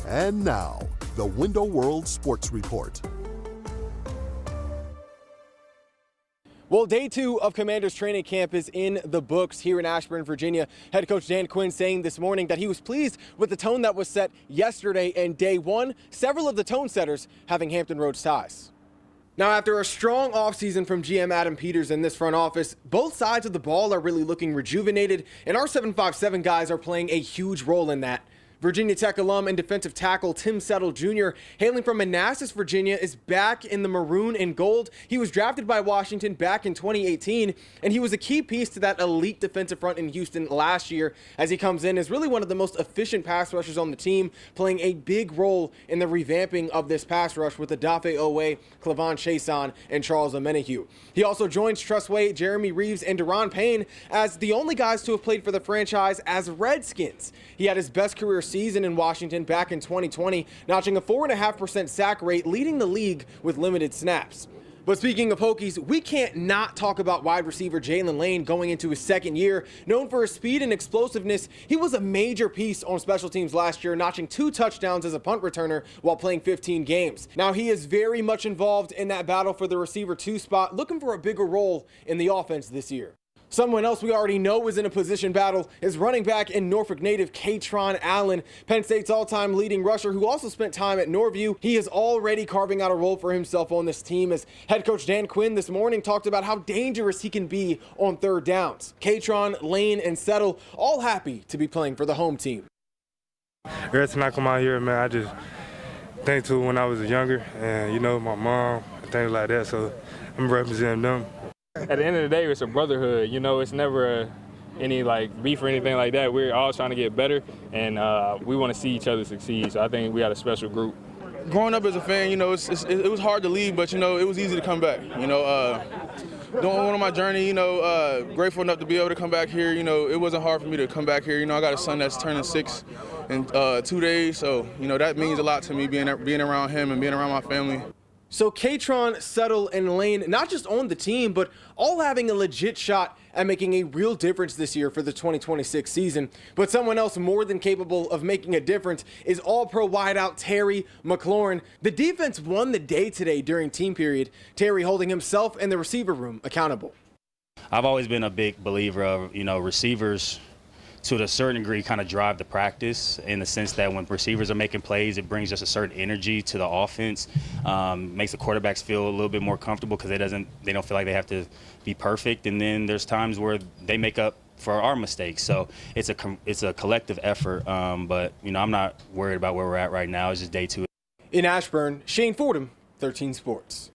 And now, the Window World Sports Report. Well, day 2 of Commanders training camp is in the books here in Ashburn, Virginia. Head coach Dan Quinn saying this morning that he was pleased with the tone that was set yesterday and day 1, several of the tone setters having Hampton Roads ties. Now, after a strong offseason from GM Adam Peters in this front office, both sides of the ball are really looking rejuvenated, and our 757 guys are playing a huge role in that. Virginia Tech alum and defensive tackle Tim Settle Jr., hailing from Manassas, Virginia, is back in the maroon and gold. He was drafted by Washington back in 2018, and he was a key piece to that elite defensive front in Houston last year, as he comes in as really one of the most efficient pass rushers on the team, playing a big role in the revamping of this pass rush with Adafe Owe, Clavon Chason, and Charles Omenihu. He also joins Trustway, Jeremy Reeves, and Deron Payne as the only guys to have played for the franchise as Redskins. He had his best career season in Washington back in 2020, notching a 4.5% sack rate, leading the league with limited snaps. But speaking of Hokies, we can't not talk about wide receiver Jalen Lane going into his second year. Known for his speed and explosiveness, he was a major piece on special teams last year, notching 2 touchdowns as a punt returner while playing 15 games. Now he is very much involved in that battle for the receiver 2 spot, looking for a bigger role in the offense this year. Someone else we already know is in a position battle is running back and Norfolk native Katron Allen, Penn State's all-time leading rusher who also spent time at Norview. He is already carving out a role for himself on this team, as head coach Dan Quinn this morning talked about how dangerous he can be on third downs. Katron, Lane, and Settle all happy to be playing for the home team. Every time I come out here, man, I just think to when I was younger and, you know, my mom and things like that, so I'm representing them. At the end of the day, it's a brotherhood. You know, it's never any like beef or anything like that. We're all trying to get better, and we want to see each other succeed. So I think we got a special group. Growing up as a fan, you know, it was hard to leave, but, you know, it was easy to come back. You know, doing one of my journey, you know, grateful enough to be able to come back here. You know, it wasn't hard for me to come back here. You know, I got a son that's turning 6 in 2 days, so, you know, that means a lot to me, being around him and being around my family. So Katron, Settle, and Lane not just on the team, but all having a legit shot at making a real difference this year for the 2026 season. But someone else more than capable of making a difference is all-pro wideout Terry McLaurin. The defense won the day today during team period, Terry holding himself and the receiver room accountable. I've always been a big believer of, you know, receivers to a certain degree kind of drive the practice, in the sense that when receivers are making plays, it brings just a certain energy to the offense, makes the quarterbacks feel a little bit more comfortable because they don't feel like they have to be perfect. And then there's times where they make up for our mistakes. So it's a collective effort, but, you know, I'm not worried about where we're at right now. It's just day 2. In Ashburn, Shane Fordham, 13 Sports.